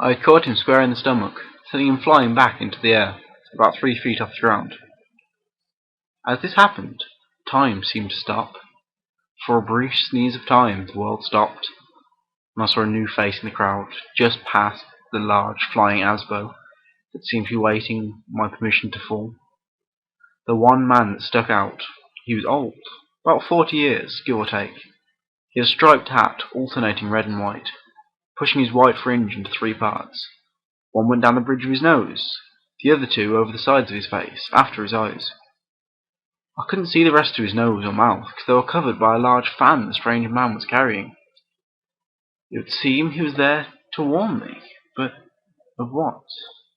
I had caught him square in the stomach, sending him flying back into the air, about 3 feet off the ground. As this happened, time seemed to stop. For a brief sneeze of time, the world stopped, and I saw a new face in the crowd, just past the large flying Asbo that seemed to be waiting my permission to fall. The one man that stuck out, he was old, about 40 years, give or take. He had a striped hat, alternating red and white, pushing his white fringe into 3 parts. One went down the bridge of his nose, the other 2 over the sides of his face, after his eyes. I couldn't see the rest of his nose or mouth, because they were covered by a large fan the strange man was carrying. It would seem he was there to warn me, but of what?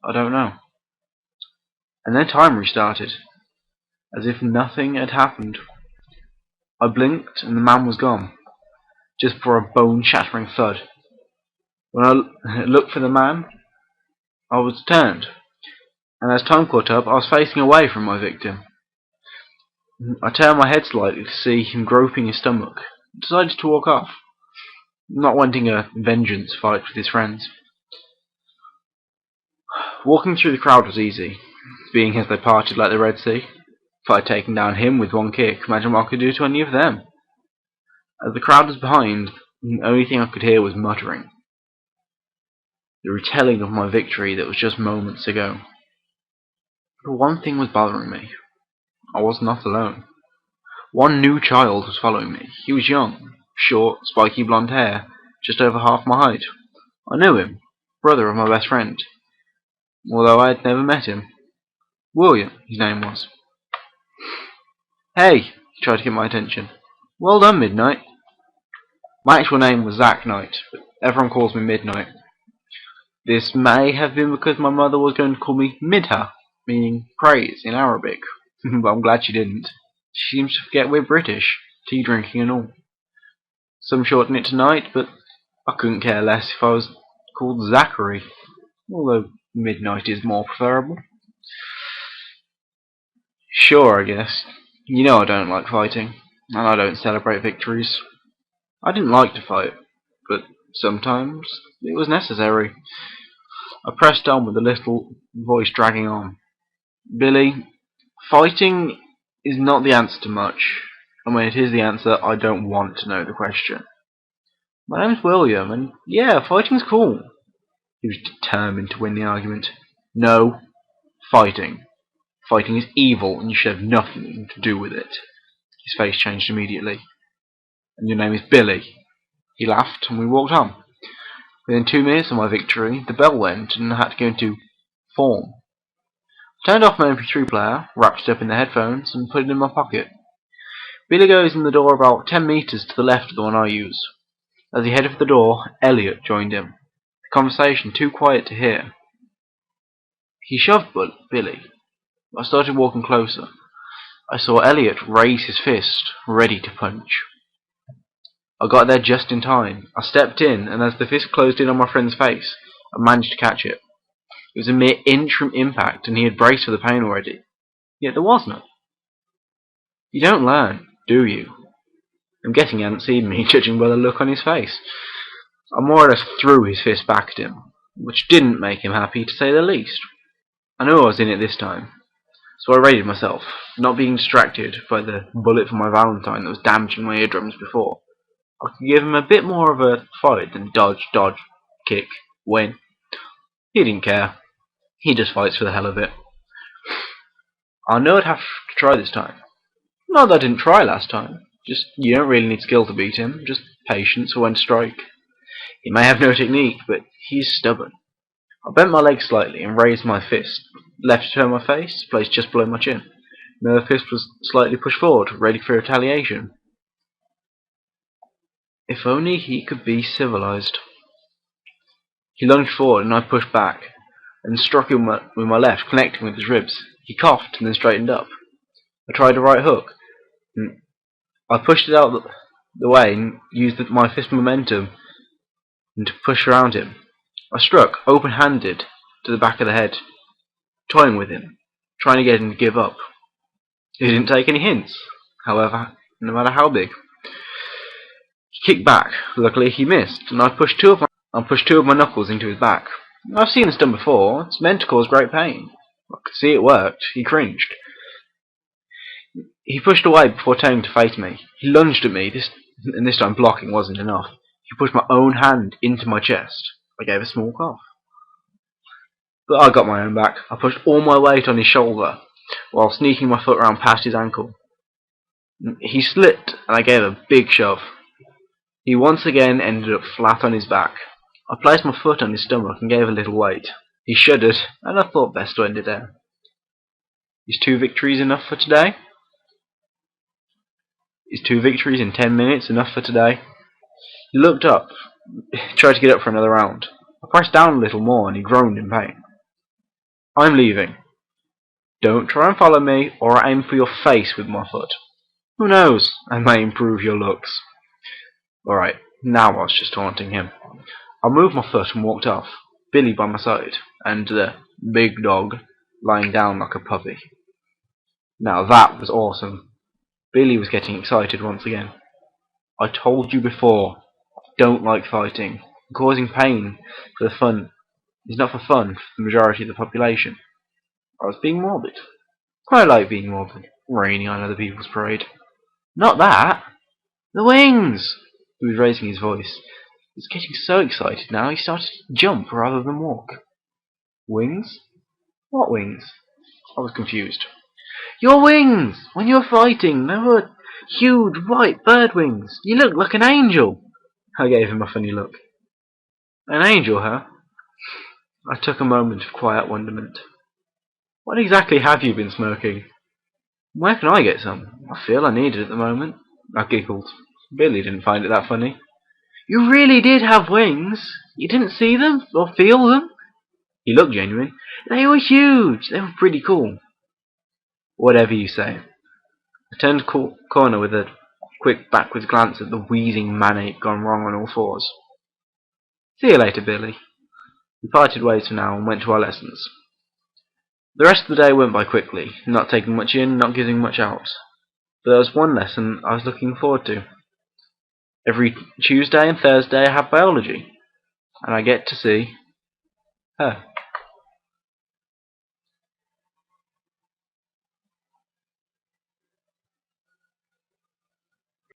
I don't know. And then time restarted, as if nothing had happened. I blinked and the man was gone, just before a bone-shattering thud. When I looked for the man, I was turned, and as time caught up, I was facing away from my victim. I turned my head slightly to see him groping his stomach, and decided to walk off, not wanting a vengeance fight with his friends. Walking through the crowd was easy, being as they parted like the Red Sea. If I had taken down him with one kick, imagine what I could do to any of them. As the crowd was behind, the only thing I could hear was muttering. The retelling of my victory that was just moments ago. But one thing was bothering me. I was not alone. One new child was following me. He was young, short, spiky blonde hair, just over half my height. I knew him, brother of my best friend, although I had never met him. William, his name was. "Hey," he tried to get my attention. "Well done, Midnight." My actual name was Zack Knight, but everyone calls me Midnight. This may have been because my mother was going to call me Midha, meaning praise in Arabic, but I'm glad she didn't. She seems to forget we're British, tea drinking and all. Some shorten it to Night, but I couldn't care less if I was called Zachary, although Midnight is more preferable. Sure, I guess. You know I don't like fighting, and I don't celebrate victories. I didn't like to fight, but sometimes it was necessary. I pressed on with a little voice dragging on. "Billy, fighting is not the answer to much, and when it is the answer, I don't want to know the question. My name's William, and yeah, fighting's cool." He was determined to win the argument. "No, fighting. Fighting is evil, and you should have nothing to do with it." His face changed immediately. "And your name is Billy?" He laughed, and we walked on. Within 2 minutes of my victory, the bell went, and I had to go into form. I turned off my MP3 player, wrapped it up in the headphones, and put it in my pocket. Billy goes in the door about 10 meters to the left of the one I use. As he headed for the door, Elliot joined him. The conversation too quiet to hear. He shoved Billy. I started walking closer. I saw Elliot raise his fist, ready to punch. I got there just in time. I stepped in, and as the fist closed in on my friend's face, I managed to catch it. It was a mere inch from impact, and he had braced for the pain already. Yet there was none. You don't learn, do you? I'm guessing he hadn't seen me, judging by the look on his face. I more or less threw his fist back at him, which didn't make him happy, to say the least. I knew I was in it this time, so I readied myself, not being distracted by the bullet from my Valentine that was damaging my eardrums before. I could give him a bit more of a fight than dodge, kick, win. He didn't care. He just fights for the hell of it. I knew I'd have to try this time. Not that I didn't try last time. Just, you don't really need skill to beat him, just patience for when to strike. He may have no technique, but he's stubborn. I bent my leg slightly and raised my fist. Left to turn my face, placed just below my chin. The other fist was slightly pushed forward, ready for retaliation. If only he could be civilized. He lunged forward and I pushed back, and struck him with my left, connecting with his ribs. He coughed and then straightened up. I tried a right hook. I pushed it out the way and used my fist momentum to push around him. I struck, open-handed, to the back of the head, toying with him, trying to get him to give up. He didn't take any hints, however, no matter how big. He kicked back. Luckily he missed, and I pushed two of my knuckles into his back. I've seen this done before. It's meant to cause great pain. I could see it worked. He cringed. He pushed away before turning to face me. He lunged at me, and this time blocking wasn't enough. He pushed my own hand into my chest. I gave a small cough. But I got my own back. I pushed all my weight on his shoulder, while sneaking my foot round past his ankle. He slipped, and I gave a big shove. He once again ended up flat on his back. I placed my foot on his stomach and gave a little weight. He shuddered, and I thought best to end it there. Is 2 victories enough for today? Is 2 victories in 10 minutes enough for today? He looked up, tried to get up for another round. I pressed down a little more and he groaned in pain. I'm leaving. Don't try and follow me, or I aim for your face with my foot. Who knows? I may improve your looks. Alright, now I was just taunting him. I moved my foot and walked off, Billy by my side, and the big dog lying down like a puppy. Now that was awesome. Billy was getting excited once again. I told you before, I don't like fighting. Causing pain for the fun is not for fun for the majority of the population. I was being morbid. I like being morbid, raining on other people's parade. Not that! The wings! He was raising his voice. He was getting so excited now he started to jump rather than walk. Wings? What wings? I was confused. Your wings! When you were fighting, they were huge white bird wings. You looked like an angel. I gave him a funny look. An angel, huh? I took a moment of quiet wonderment. What exactly have you been smoking? Where can I get some? I feel I need it at the moment. I giggled. Billy didn't find it that funny. You really did have wings? You didn't see them or feel them? He looked genuine. They were huge. They were pretty cool. Whatever you say. I turned corner with a quick backwards glance at the wheezing man-ape gone wrong on all fours. See you later, Billy. We parted ways for now and went to our lessons. The rest of the day went by quickly, not taking much in, not giving much out. But there was one lesson I was looking forward to. Every Tuesday and Thursday I have biology, and I get to see her.